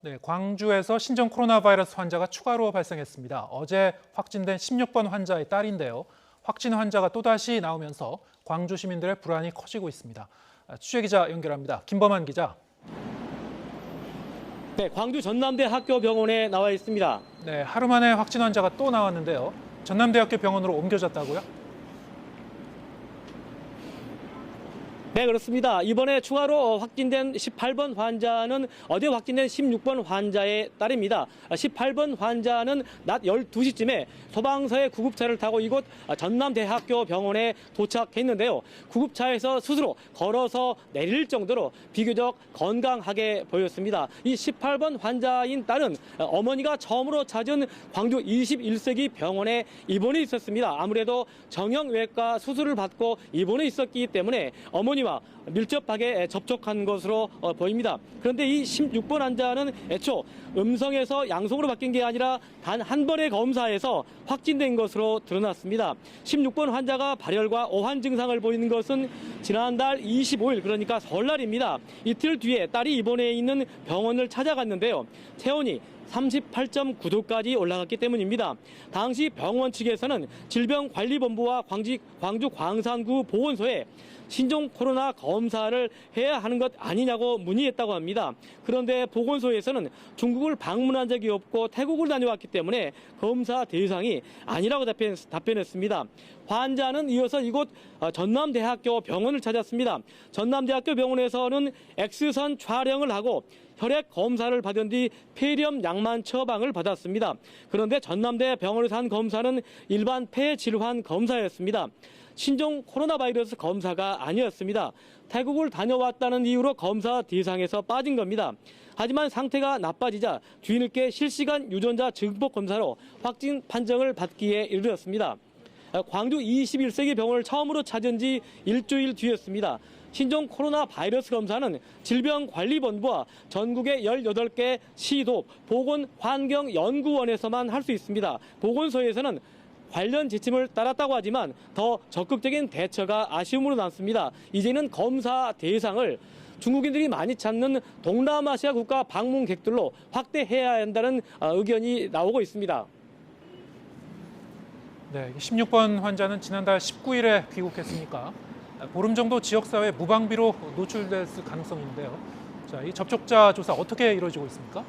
네, 광주에서 신종 코로나 바이러스 환자가 추가로 발생했습니다. 어제 확진된 16번 환자의 딸인데요. 확진 환자가 또다시 나오면서 광주 시민들의 불안이 커지고 있습니다. 취재기자 연결합니다. 김범한 기자. 네, 광주 전남대 학교병원에 나와 있습니다. 네, 하루 만에 확진 환자가 또 나왔는데요. 전남대학교 병원으로 옮겨졌다고요? 네, 그렇습니다. 이번에 추가로 확진된 18번 환자는 어제 확진된 16번 환자의 딸입니다. 18번 환자는 낮 12시쯤에 소방서의 구급차를 타고 이곳 전남대학교 병원에 도착했는데요. 구급차에서 스스로 걸어서 내릴 정도로 비교적 건강하게 보였습니다. 이 18번 환자인 딸은 어머니가 처음으로 찾은 광주 21세기 병원에 입원해 있었습니다. 아무래도 정형외과 수술을 받고 입원해 있었기 때문에 어머니와 밀접하게 접촉한 것으로 보입니다. 그런데 이 16번 환자는 애초 음성에서 양성으로 바뀐 게 아니라 단 한 번의 검사에서 확진된 것으로 드러났습니다. 16번 환자가 발열과 오한 증상을 보이는 것은 지난달 25일, 그러니까 설날입니다. 이틀 뒤에 딸이 입원해 있는 병원을 찾아갔는데요. 체온이 38.9도까지 올라갔기 때문입니다. 당시 병원 측에서는 질병관리본부와 광주 광산구 보건소에 신종 코로나 검사를 해야 하는 것 아니냐고 문의했다고 합니다. 그런데 보건소에서는 중국을 방문한 적이 없고 태국을 다녀왔기 때문에 검사 대상이 아니라고 답변했습니다. 환자는 이어서 이곳 전남대학교 병원을 찾았습니다. 전남대학교 병원에서는 X선 촬영을 하고 혈액 검사를 받은 뒤 폐렴 약만 처방을 받았습니다. 그런데 전남대 병원에서 한 검사는 일반 폐질환 검사였습니다. 신종 코로나 바이러스 검사가 아니었습니다. 태국을 다녀왔다는 이유로 검사 대상에서 빠진 겁니다. 하지만 상태가 나빠지자 뒤늦게 실시간 유전자 증폭 검사로 확진 판정을 받기에 이르렀습니다. 광주 21세기 병원을 처음으로 찾은 지 일주일 뒤였습니다. 신종 코로나 바이러스 검사는 질병관리본부와 전국의 18개 시도 보건환경연구원에서만 할 수 있습니다. 보건소에서는 관련 지침을 따랐다고 하지만 더 적극적인 대처가 아쉬움으로 남습니다. 이제는 검사 대상을 중국인들이 많이 찾는 동남아시아 국가 방문객들로 확대해야 한다는 의견이 나오고 있습니다. 네, 16번 환자는 지난달 19일에 귀국했으니까 보름 정도 지역사회 무방비로 노출됐을 가능성이 있는데요. 자, 이 접촉자 조사 어떻게 이루어지고 있습니까?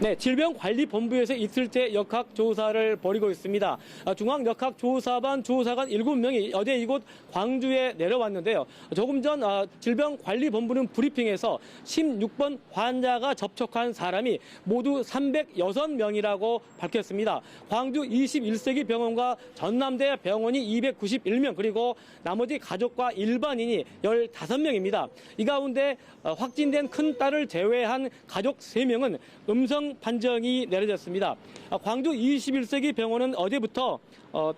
네, 질병관리본부에서 이틀째 역학조사를 벌이고 있습니다. 중앙역학조사반 조사관 7명이 어제 이곳 광주에 내려왔는데요. 조금 전 질병관리본부는 브리핑에서 16번 환자가 접촉한 사람이 모두 306명이라고 밝혔습니다. 광주 21세기 병원과 전남대 병원이 291명, 그리고 나머지 가족과 일반인이 15명입니다. 이 가운데 확진된 큰딸을 제외한 가족 3명은 음성 판정이 내려졌습니다. 광주 21세기 병원은 어제부터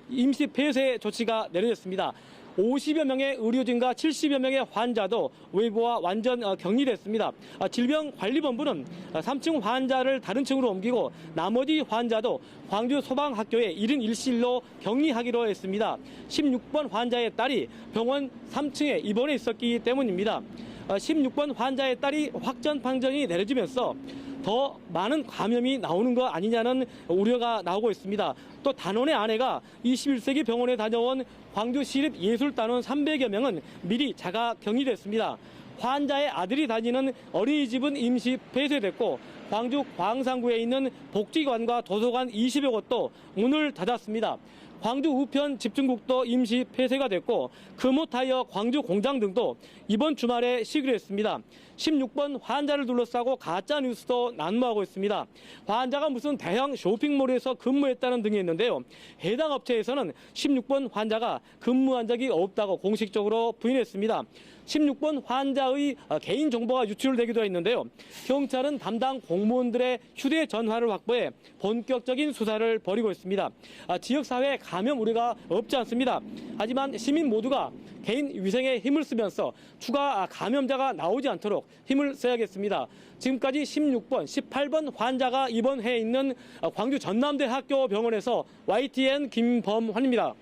임시 폐쇄 조치가 내려졌습니다. 50여 명의 의료진과 70여 명의 환자도 외부와 완전 격리됐습니다. 질병관리본부는 3층 환자를 다른 층으로 옮기고 나머지 환자도 광주 소방학교의 1인 1실로 격리하기로 했습니다. 16번 환자의 딸이 병원 3층에 입원해 있었기 때문입니다. 16번 환자의 딸이 확진 판정이 내려지면서 더 많은 감염이 나오는 거 아니냐는 우려가 나오고 있습니다. 또 단원의 아내가 21세기 병원에 다녀온 광주시립예술단원 300여 명은 미리 자가 격리됐습니다. 환자의 아들이 다니는 어린이집은 임시 폐쇄됐고 광주 광산구에 있는 복지관과 도서관 20여 곳도 문을 닫았습니다. 광주 우편 집중국도 임시 폐쇄가 됐고 금호타이어 광주 공장 등도 이번 주말에 쉬기로 했습니다. 16번 환자를 둘러싸고 가짜 뉴스도 난무하고 있습니다. 환자가 무슨 대형 쇼핑몰에서 근무했다는 등이 있는데요. 해당 업체에서는 16번 환자가 근무한 적이 없다고 공식적으로 부인했습니다. 16번 환자의 개인 정보가 유출되기도 했는데요. 경찰은 담당 공무원들의 휴대전화를 확보해 본격적인 수사를 벌이고 있습니다. 지역사회 감염 우려가 없지 않습니다. 하지만 시민 모두가 개인 위생에 힘을 쓰면서 추가 감염자가 나오지 않도록 힘을 써야겠습니다. 지금까지 16번, 18번 환자가 입원해 있는 광주 전남대학교 병원에서 YTN 김범환입니다.